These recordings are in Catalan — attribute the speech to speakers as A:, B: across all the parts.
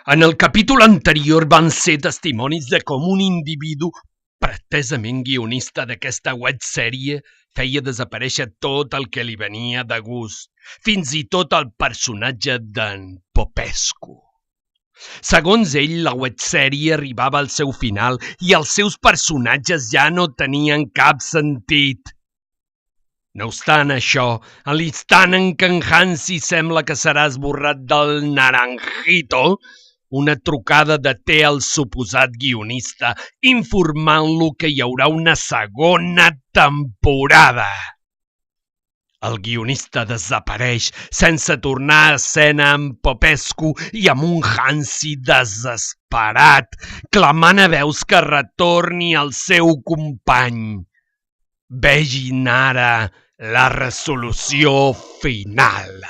A: En el capítol anterior van ser testimonis de com un individu pretesament guionista d'aquesta websèrie feia desaparèixer tot el que li venia de gust, fins i tot el personatge d'en Popescu. Segons ell, la websèrie arribava al seu final i els seus personatges ja no tenien cap sentit. No obstant això, a l'instant en què en Hansi sembla que serà esborrat del Naranjito, una trucada deté el suposat guionista, informant-lo que hi haurà una segona temporada. El guionista desapareix sense tornar a escena amb Popescu i amb un Hansi desesperat, clamant a veus que retorni al seu company. Vegin ara la resolució final.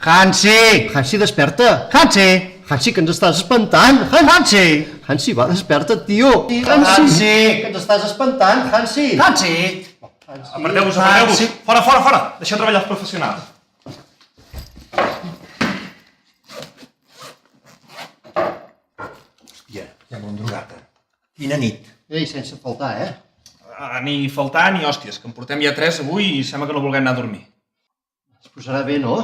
B: Hansi, desperta! Hansi, que ens estàs espantant! Hansi, va, desperta't, tio!
C: Hansi!
B: Que ens estàs espantant, Hansi!
C: Aparteu-vos! Fora! Deixeu treballar els professionals.
D: Hòstia, sembla un drogata. Quina nit.
B: Ei, sense faltar,
C: Ni faltar ni hòsties, que en portem ja 3 avui i sembla que no vulguem anar a dormir.
B: Es posarà bé, no?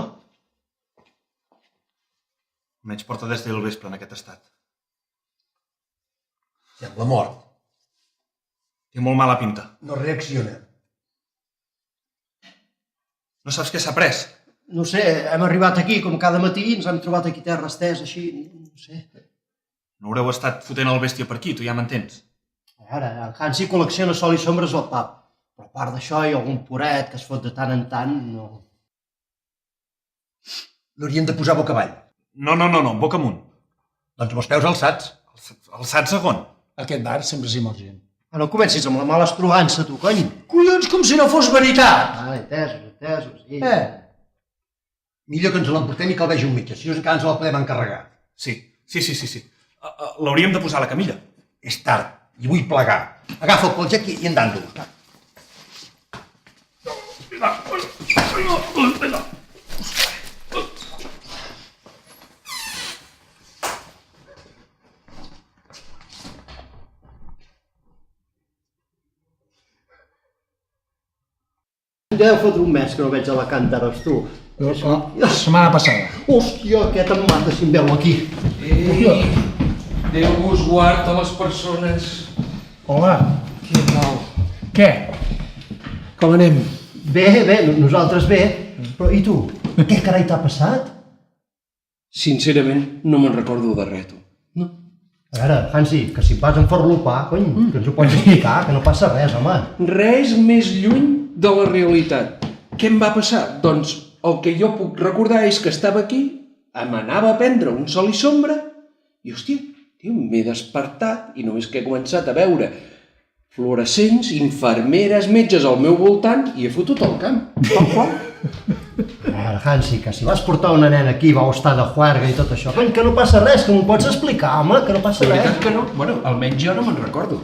C: Almenys porta des del vespre en aquest estat.
D: Sembla mort.
C: Té molt mala pinta.
D: No reacciona.
C: No saps què s'ha pres?
B: No sé, hem arribat aquí com cada matí i ens hem trobat aquí terra estès, així, no sé.
C: No haureu estat fotent el bèstia per aquí, tu ja m'entens.
B: Ara, el Hansi col·lecciona sol i sombres al pub, però a part d'això hi ha algun poret que es fot de tant en tant, no...
D: L'hauríem de posar boca avall.
C: No, boca amunt.
D: Doncs amb els peus alçats.
C: Alçats a on?
E: Aquest bar sempre s'hi mor gent.
B: No comencis amb la mala estrogança, tu, cony.
E: Collons, com si no fos veritat!
B: Entesos, sí.
D: Millor que ens l'emportem i que el vegi un metge, si no encara ens la podem encarregar.
C: Sí. L'hauríem de posar a la camilla.
D: És tard, i vull plegar. Agafa el colxec i endant-lo.
B: Deu fotre un mes que no veig a la càntares, tu.
E: La setmana passada.
B: Hòstia, aquest em mata si em veu aquí.
F: Ei, Déu vos guard a les persones.
E: Hola.
F: Què tal?
E: Què? Com anem?
B: Bé, nosaltres bé. Però i tu? Què carai t'ha passat?
F: Sincerament, no me'n recordo de res, tu. No.
B: A veure, Hansi, que si et vas enfarlopar, cony, que ens ho pots explicar, que no passa res, home.
F: Res més lluny de la realitat. Què em va passar? Doncs el que jo puc recordar és que estava aquí, anava a prendre un sol i sombra, i hòstia, tio, m'he despertat i només que he començat a veure fluorescents, infermeres, metges al meu voltant i he fotut el camp.
B: A veure, Hansi, que si vas portar una nena aquí, vau estar de juerga i tot això, cony, que no passa res, que m'ho pots explicar, home, que no passa
F: De
B: res.
F: veritat que no? Bueno, almenys jo no me'n recordo.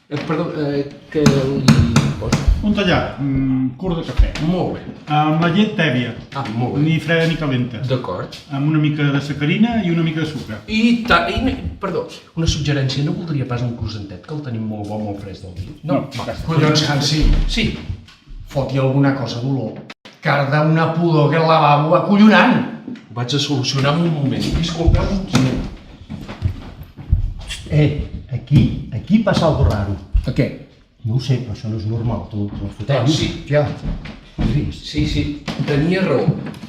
F: Perdó, què li poso?
G: Un tallat, curt de cafè,
F: Molt bé.
G: amb la llet tèbia,
F: Molt bé.
G: ni freda ni calenta,
F: D'acord.
G: amb una mica de sacarina i una mica de sucre.
F: Perdó, una suggerència, no voldria pas un croissantet, que el tenim molt bo, molt fresc del dia.
G: No,
E: Collons, Hansi,
F: Sí,
E: foti alguna cosa d'olor. Car d'una pudor que el lavabo va collonant.
F: ho vaig a solucionar en un moment. Disculpeu un moment.
B: Aquí passa alguna raro.
E: A què?
B: No ho sé, però això no és normal, tu el fotem.
F: Sí.
B: Ja, has vist?
F: Sí, tenia raó,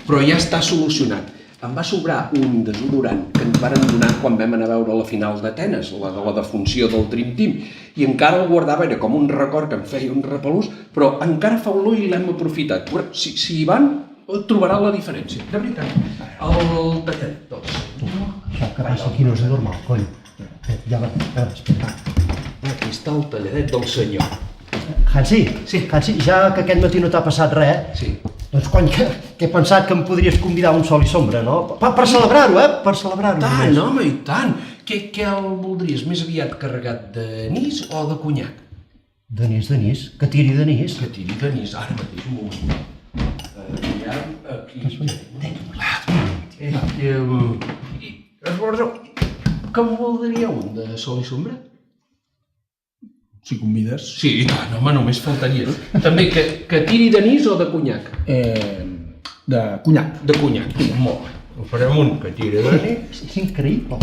F: però ja està solucionat. em va sobrar un desodorant que ens varen donar quan vam anar a veure la final d'Atenes, la de la defunció del Dream Team, i encara el guardava, era com un record que em feia un repelús, però encara fa olor i l'hem aprofitat. Si hi van, trobarà la diferència, de veritat. El tallet del senyor...
B: Això que passa aquí no és normal, cony. Ja va, espera.
F: Aquí està el talladet del senyor.
B: Hansi,
F: Sí.
B: Hansi, ja que aquest matí no t'ha passat res,
F: Sí.
B: doncs cony, que he pensat que em podries convidar a un sol i sombra, no? Per celebrar-ho, Per celebrar-ho.
F: Tant,
B: només.
F: home, i tant. Què el voldries? Més aviat carregat d'anís o de conyac?
B: Denís, que tiri d'anís.
F: Que tiri d'anís, ara mateix, un moment. Aviam, aquí... Que en voldria un de sol i sombra?
E: Si convides.
F: Sí, i tant, home, només faltaria. També, que tiri d'anís o de conyac?
E: De conyac.
F: De conyac, molt bé. Ho farem un que tiri d'anís,
B: És increïble.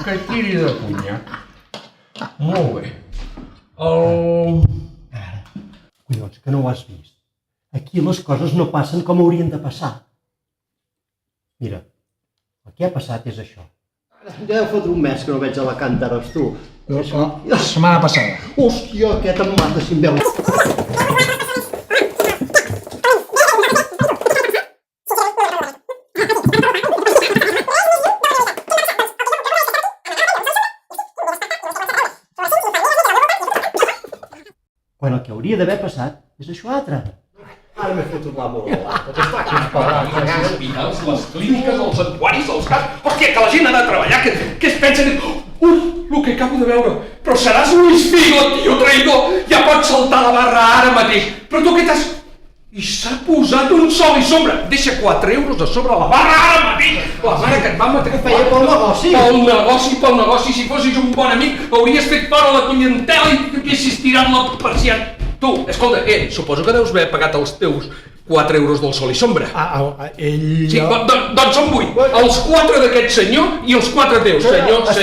F: que tiri de conyac. Molt bé.
B: Collons, que no ho has vist. Aquí les coses no passen com haurien de passar. Mira, el que ha passat és això. Ja deu fotre un mes que no veig a la Càntares, tu.
E: La setmana passada.
B: Hòstia, aquest em mata si em veu. Quan el que hauria d'haver passat és això altre. Ara m'he fotut la mola. Està aquí esperant.
A: Els hospitals, les clíniques, els santuaris, els caps... Hòstia, que la gent ha de treballar, que es pensen... el que acabo de veure! Però seràs Luis Figo, tio traïdor! Ja pots saltar la barra ara mateix! Però tu què t'has... I s'ha posat un sol i sombra! Deixa 4 euros a sobre la barra ara mateix! La mare que et va matar...
B: Què feia pel negoci?
A: Pel negoci, si fossis un bon amic, hauries fet fora la clientela i haguessis tirat la persiana. Tu, escolta, suposo que deus haver pagat els teus 4 euros del sol i sombra.
E: Ell...
A: Sí, doncs són 8. Els 4 d'aquest senyor i els 4 teus. Senyor, per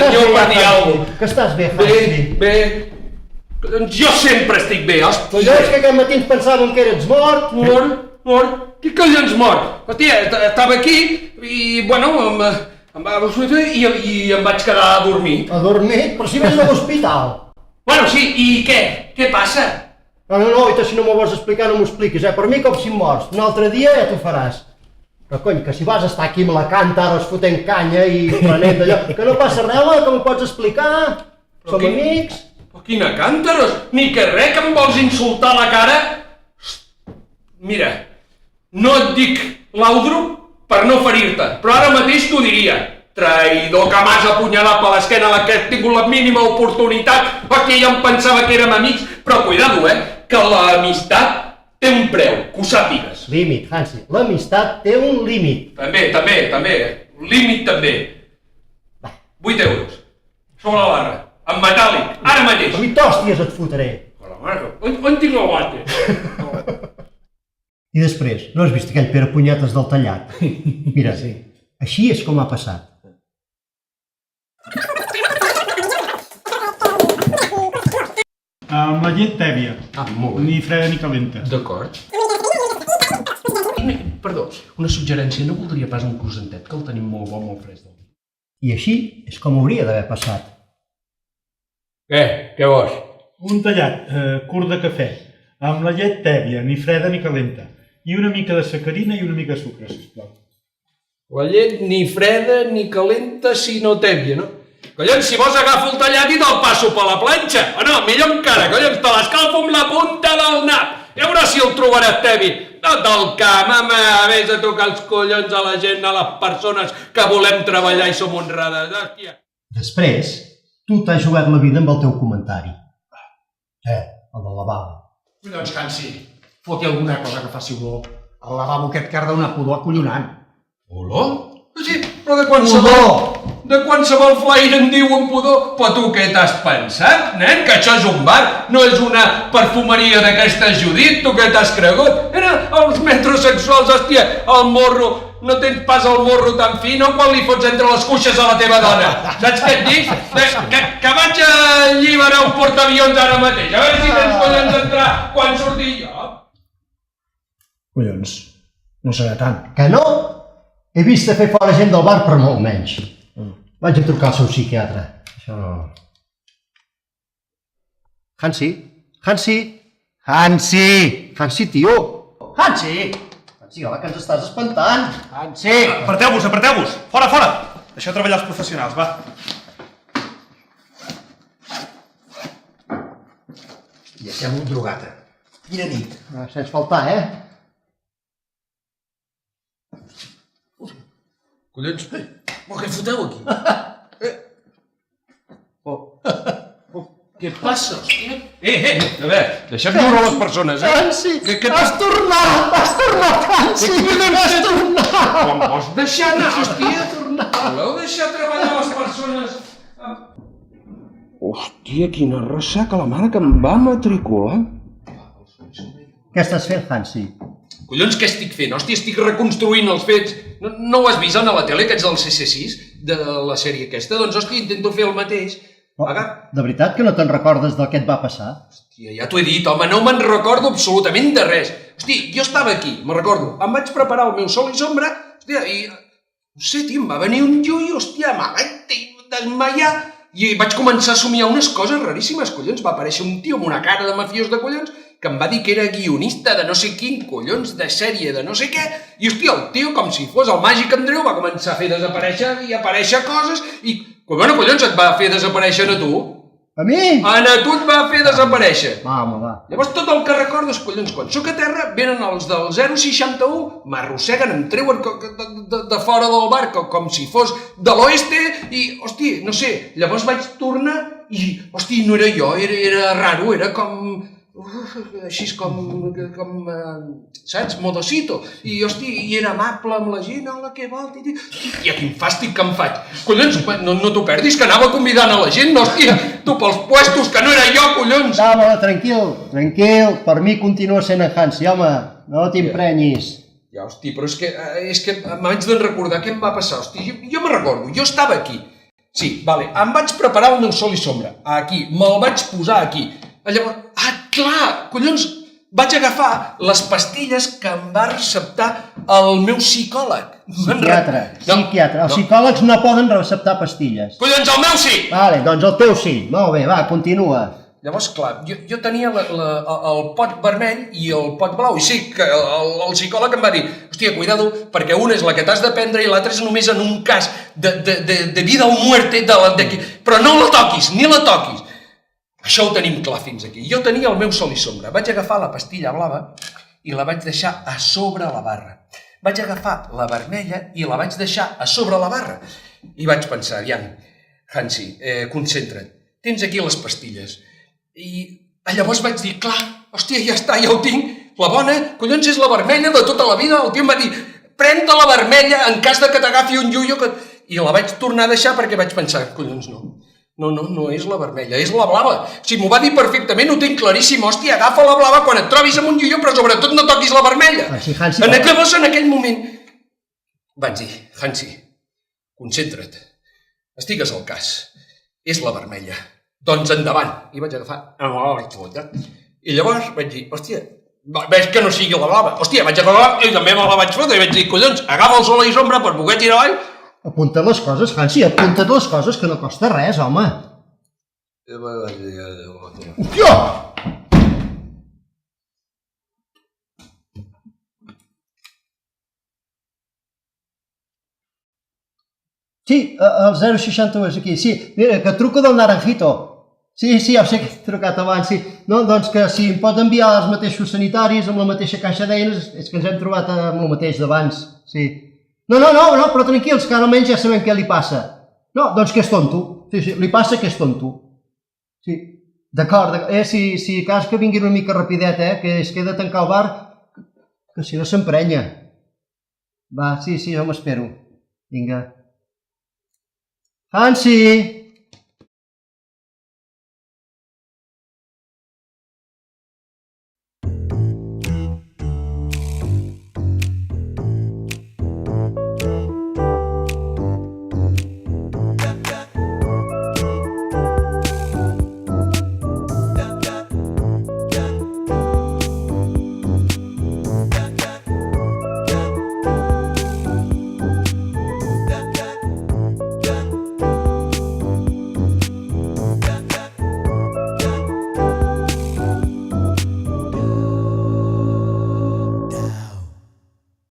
A: dir alguna cosa.
B: Que estàs bé, Hansi?
A: Bé. Doncs jo sempre estic bé,
B: Però jo és que aquest matí ens pensàvem que eres mort.
A: Mort? Qui collons mort? Hòstia, estava aquí i, bueno, em va i em vaig quedar a dormir.
B: A dormir? Però si vens de l'hospital.
A: Bueno, sí, i què? Què passa?
B: No, i si no m'ho vols explicar no m'ho expliquis, Per mi com si em mors. Un altre dia ja t'ho faràs. Però cony, que si vas estar aquí amb la Càntares fotent canya i prenent d'allò, que no passa res, que m'ho pots explicar. Som amics.
A: Però quina càntaros! Ni que res que em vols insultar a la cara! Mira, no et dic l'audro per no ferir-te, però ara mateix t'ho diria. Traïdor, que m'has apunyalat per l'esquena la que he tingut la mínima oportunitat. Aquí ja em pensava que érem amics, però cuidado, que l'amistat té un preu, que ho sàpigues.
B: Límit, Hansi, l'amistat té un límit.
A: També. Límit també. 8 euros. Sobre la barra. En metàl·lic. Ara mateix.
B: A mi t'hòsties et fotré.
A: On tinc el guante?
B: I després, no has vist aquell Pere Punyetes del tallat? Mira, així és com ha passat.
G: Amb la llet tèbia.
F: Molt bé.
G: Ni freda ni calenta.
F: D'acord. Perdó, una suggerència, no voldria pas un croissantet, que el tenim molt bo, molt fresc.
B: I així és com hauria d'haver passat.
A: Què vols?
G: Un tallat, curt de cafè, amb la llet tèbia, ni freda ni calenta. I una mica de sacarina i una mica de sucre, sisplau.
A: La llet ni freda ni calenta sinó tèbia, no? Collons, si vols agafo el tallat i te'l passo per la planxa. O no, millor encara, collons, te l'escalfo amb la punta del nap. A veure si el trobaràs tebi. No del camp, home, vés a tocar els collons a la gent, a les persones que volem treballar i som honrades. Hòstia.
B: Després, tu t'has jugat la vida amb el teu comentari. El del lavabo.
E: Collons, Hansi, foti alguna cosa que faci olor. El lavabo aquest carda una pudor acollonant.
A: Olor? Sí, però de qualsevol flaire en diuen pudor. Però tu què t'has pensat, nen? Que això és un bar, no és una perfumeria d'aquestes Judit, tu què t'has cregut? Els metrosexuals, hòstia, el morro, no tens pas el morro tan fi, no? Quan li fots entre les cuixes a la teva dona. Saps què et dic? Que vaig a alliberar un portaavions ara mateix, a veure si tens collons d'entrar quan surti jo.
E: Collons, no serà tant.
B: Que no? He vist a fer fora gent del bar per molt menys. Vaig a trucar al seu psiquiatre. Això no... Hansi? Hansi? Hansi! Hansi, tio! Hansi! Hansi, hola, que ens estàs espantant! Hansi!
C: Aparteu-vos, aparteu-vos! Fora, fora! Deixeu treballar els professionals, va.
D: I sembla un drogata. Quina nit.
B: Sense faltar, eh?
F: Collons, què foteu aquí? Què passa, hòstia? A veure, deixem viure les persones,
B: Hansi! Has tornat! Has tornat, Hansi! Has tornat!
F: Com vols deixar anar, hòstia? Voleu deixar treballar les persones? Hòstia, quina ressaca la mare que em va matricular.
B: Què estàs fent, Hansi?
F: Collons, què estic fent? Hòstia, estic reconstruint els fets. No ho has vist a la tele, que ets del CC6, de la sèrie aquesta? Doncs, hòstia, intento fer el mateix.
B: De veritat que no te'n recordes del que et va passar?
F: Hòstia, ja t'ho he dit, home, no me'n recordo absolutament de res. Hòstia, jo estava aquí, me'n recordo. Em vaig preparar el meu sol i sombra, hòstia, i... No sé, tio, em va venir un llui, hòstia, me vaig desmaiar. I vaig començar a somiar unes coses raríssimes, collons. Va aparèixer un tio amb una cara de mafiós de collons que em va dir que era guionista de no sé quin, collons, de sèrie de no sé què, i, hòstia, el tio, com si fos el màgic Andreu, va començar a fer desaparèixer i aparèixer coses, i, bueno, collons, et va fer desaparèixer a tu?
B: A mi?
F: A tu et va fer desaparèixer.
B: Va, home, va.
F: Llavors, tot el que recordo és, collons, quan sóc a terra, venen els del 061, m'arrosseguen, em treuen de fora del bar, com si fos de l'oeste, i, hòstia, no sé, llavors vaig tornar i, hòstia, no era jo, era raro, era com... així com, saps, modosito, i, hòstia, i era amable amb la gent, hola, què vol, i quin fàstic que em faig, collons, no t'ho perdis, que anava convidant a la gent, hòstia, tu pels puestos, que no era jo, collons.
B: No, home, tranquil, per mi continua sent en Hansi, home, no t'imprenyis.
F: Ja, hòstia, però és que m'haig de recordar què em va passar, hòstia, jo me'n recordo, jo estava aquí, sí, vale, em vaig preparar el meu sol i sombra, aquí, me'l vaig posar aquí, llavors, clar, collons, vaig agafar les pastilles que em va receptar el meu psicòleg.
B: Psiquiatre. Els psicòlegs no poden receptar pastilles.
F: Collons, el meu sí!
B: Vale, doncs el teu sí. Molt bé, va, continua.
F: Llavors, clar, jo tenia el pot vermell i el pot blau, i sí, que el psicòleg em va dir, hòstia, cuidado, perquè una és la que t'has de prendre i l'altra és només en un cas de vida o muerte, però no la toquis, ni la toquis. Això ho tenim clar fins aquí. Jo tenia el meu sol i sombra. Vaig agafar la pastilla blava i la vaig deixar a sobre la barra. Vaig agafar la vermella i la vaig deixar a sobre la barra. I vaig pensar, aviam, Hansi, concentra't, tens aquí les pastilles. I llavors vaig dir, clar, hòstia, ja està, ja ho tinc. La bona, collons, és la vermella de tota la vida. El tio em va dir, pren-te la vermella en cas de que t'agafi un llullo. I la vaig tornar a deixar perquè vaig pensar, collons, no. No és la vermella, és la blava. Si m'ho va dir perfectament, ho tinc claríssim. Hòstia, agafa la blava quan et trobis amb un llullo, però sobretot no toquis la vermella.
B: Hansi,
F: en aquell moment vaig dir, Hansi, concentra't, estigues al cas, és la vermella. Doncs endavant. I vaig agafar i llavors vaig dir, hòstia, ves que no sigui la blava. Hòstia, vaig agafar i també me la vaig fotre i vaig dir, collons, agafa el sol i sombra per poder tirar avall.
B: Apunta't les coses, Hansi, apunta't les coses, que no costa res, home. Jo! Sí, el 061 és aquí, sí. Mira, que truco del Naranjito. Sí, ja ho sé que he trucat abans, sí. No, doncs que si em pot enviar els mateixos sanitaris amb la mateixa caixa d'eines, és que ens hem trobat amb el mateix d'abans, sí. No, però tranquils, que almenys ja sabem què li passa. No, doncs que és tonto. Sí, li passa que és tonto. Sí, d'acord. Si cas que vingui una mica rapidet, que es queda a tancar el bar, que si no s'emprenya. Va, sí, jo m'espero. Vinga. Hansi!